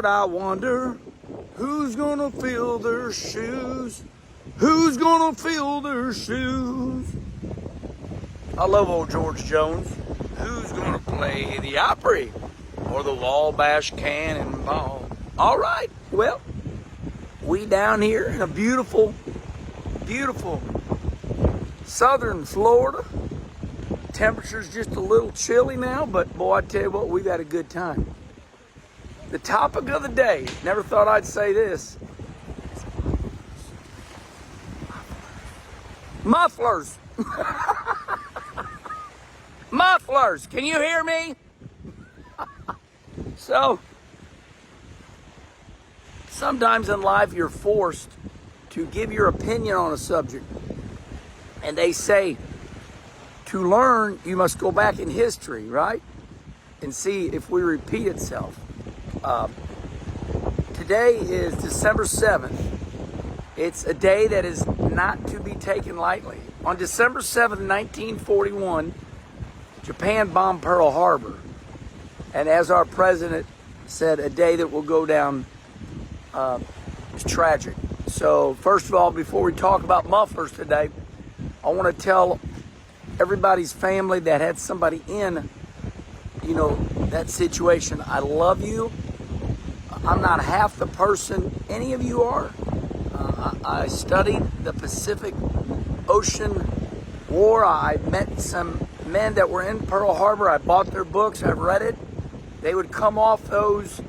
Lord, I wonder who's gonna fill their shoes? Who's gonna fill their shoes? I love old George Jones. Who's gonna play the Opry or the Wabash Cannonball? All right, well, we down here in a beautiful, beautiful southern Florida. Temperature's just a little chilly now, but boy, I tell you what, we've had a good time. The topic of the day, never thought I'd say this. Mufflers. Mufflers, can you hear me? So, sometimes in life you're forced to give your opinion on a subject. And they say, to learn, you must go back in history, right? And see if we repeat itself. Today is December 7th. It's a day that is not to be taken lightly. On December 7th, 1941, Japan bombed Pearl Harbor. And as our president said, a day that will go down is tragic. So first of all, before we talk about mufflers today, I want to tell everybody's family that had somebody in, that situation. I love you. I'm not half the person any of you are. I studied the Pacific Ocean War. I met some men that were in Pearl Harbor. I bought their books. I've read it. They would come off those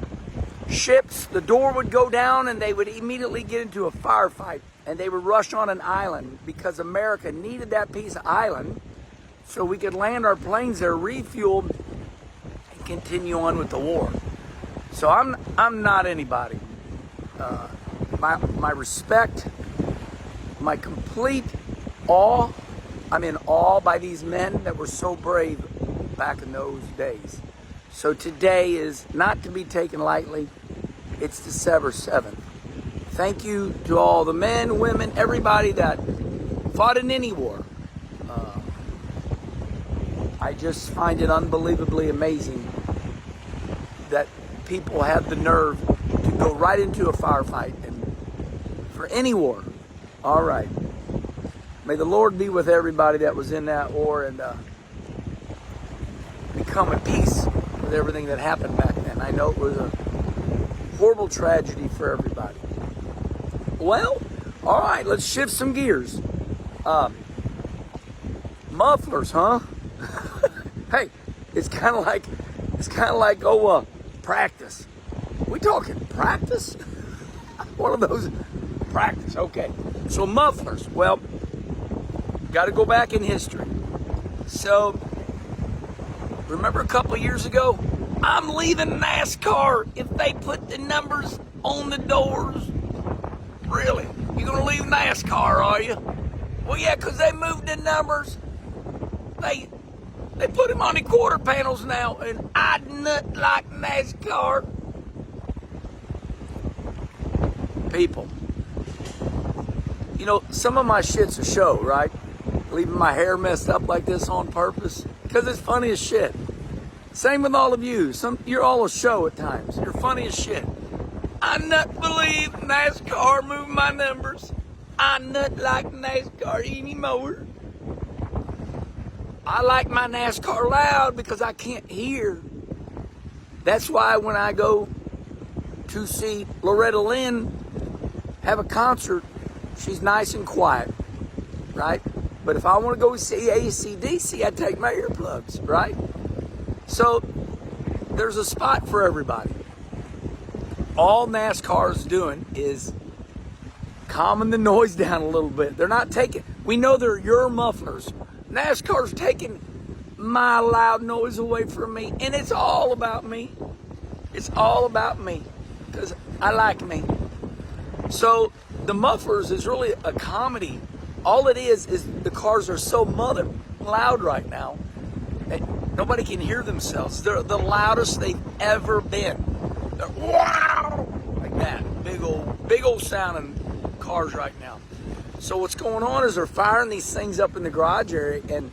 ships. The door would go down and they would immediately get into a firefight. And they would rush on an island because America needed that piece of island so we could land our planes there, refuel, and continue on with the war. So I'm not anybody. My respect, my complete awe. I'm in awe by these men that were so brave back in those days. So today is not to be taken lightly. It's December 7th. Thank you to all the men, women, everybody that fought in any war. I just find it unbelievably amazing that people had the nerve to go right into a firefight and for any war. All right. May the Lord be with everybody that was in that war and become at peace with everything that happened back then. I know it was a horrible tragedy for everybody. Well, all right, let's shift some gears. Mufflers, huh? Hey, it's kind of like practice. We talking practice? One of those practice. Okay. So mufflers. Well, got to go back in history. So, remember a couple of years ago, I'm leaving NASCAR if they put the numbers on the doors. Really? You gonna leave NASCAR, are you? Well, yeah, because they moved the numbers. They put them on the quarter panels now, and I nut like NASCAR. People, some of my shit's a show, right? Leaving my hair messed up like this on purpose, because it's funny as shit. Same with all of you. You're all a show at times. You're funny as shit. I not believe NASCAR moved my numbers. I not like NASCAR anymore. I like my NASCAR loud because I can't hear. That's why when I go to see Loretta Lynn have a concert, she's nice and quiet, right? But if I want to go see AC/DC, I take my earplugs, right? So there's a spot for everybody. All NASCAR is doing is calming the noise down a little bit. They're not taking, we know they're your mufflers. NASCAR's taking my loud noise away from me, and it's all about me. It's all about me, because I like me. So the mufflers is really a comedy. All it is the cars are so mother loud right now that nobody can hear themselves. They're the loudest they've ever been. They're wow, like that. Big old sounding cars right now. So what's going on is they're firing these things up in the garage area and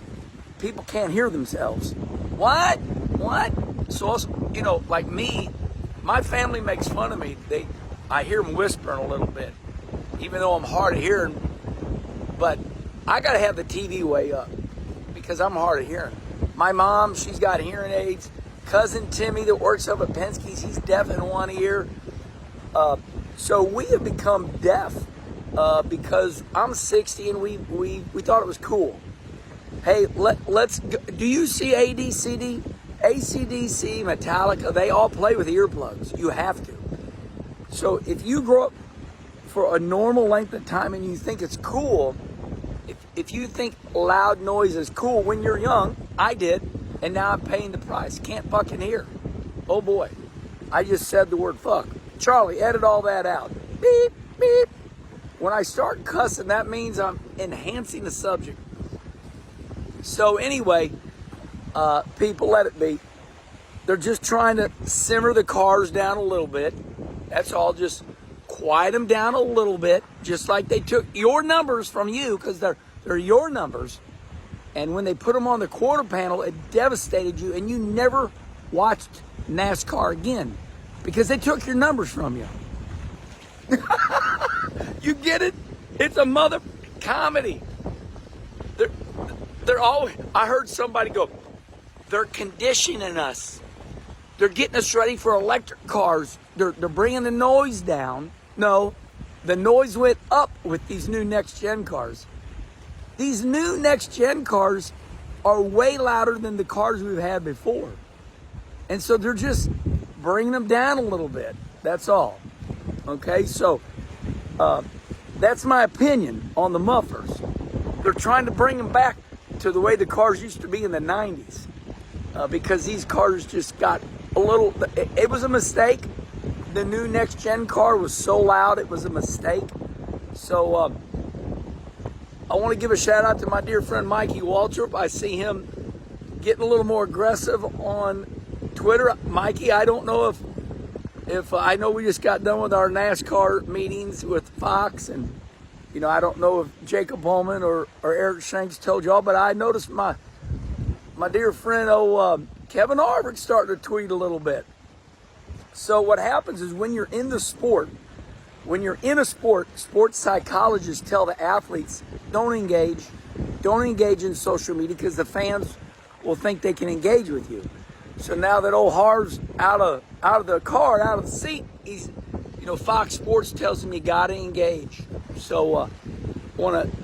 people can't hear themselves. What? So also, like me, My family makes fun of me. I hear them whispering a little bit, even though I'm hard of hearing. But I got to have the TV way up because I'm hard of hearing. My mom, she's got hearing aids. Cousin Timmy that works up at Penske's, he's deaf in one ear. So we have become deaf because I'm 60 and we thought it was cool. Hey, let's go. Do you see ACDC, Metallica? They all play with earplugs. You have to. So if you grow up for a normal length of time and you think it's cool, if you think loud noise is cool when you're young, I did, and now I'm paying the price. Can't fucking hear. Oh boy, I just said the word fuck. Charlie, edit all that out. Beep, beep. When I start cussing, that means I'm enhancing the subject. So anyway, people, let it be. They're just trying to simmer the cars down a little bit. That's all. Just quiet them down a little bit, just like they took your numbers from you, because they're your numbers. And when they put them on the quarter panel, it devastated you, and you never watched NASCAR again because they took your numbers from you. You get it? It's a mother comedy. They're always, I heard somebody go, they're conditioning us. They're getting us ready for electric cars. They're bringing the noise down. No, the noise went up with these new next-gen cars. These new next-gen cars are way louder than the cars we've had before. And so they're just bringing them down a little bit. That's all. Okay, so that's my opinion on the mufflers. They're trying to bring them back to the way the cars used to be in the 90s. Because these cars just got a little, it was a mistake. The new next-gen car was so loud, it was a mistake. So I want to give a shout out to my dear friend Mikey Waltrip. I see him getting a little more aggressive on Twitter. Mikey, I don't know if I know we just got done with our NASCAR meetings with Fox, and you know, I don't know if Jacob Holman or Eric Shanks told y'all, but I noticed my dear friend Kevin Harvick starting to tweet a little bit. So what happens is when you're in the sport, when you're in a sport, sports psychologists tell the athletes, don't engage in social media because the fans will think they can engage with you. So now that old Harv's out of the car, out of the seat, he's, you know, Fox Sports tells him you got to engage. So want to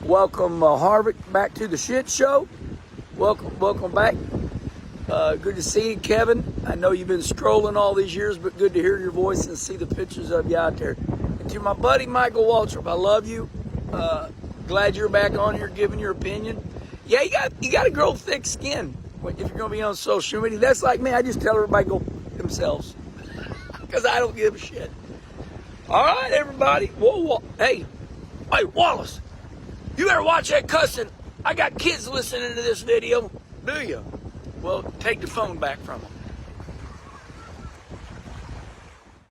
welcome Harvick back to the shit show. Welcome back. Good to see you, Kevin. I know you've been scrolling all these years, but good to hear your voice and see the pictures of you out there. And to my buddy Michael Waltrip, I love you. Glad you're back on here giving your opinion. Yeah, you got to grow thick skin if you're going to be on social media. That's like me. I just tell everybody to go themselves because I don't give a shit. All right, everybody. Whoa. Hey, Wallace, you better watch that cussing. I got kids listening to this video. Do you? Well, take the phone back from them.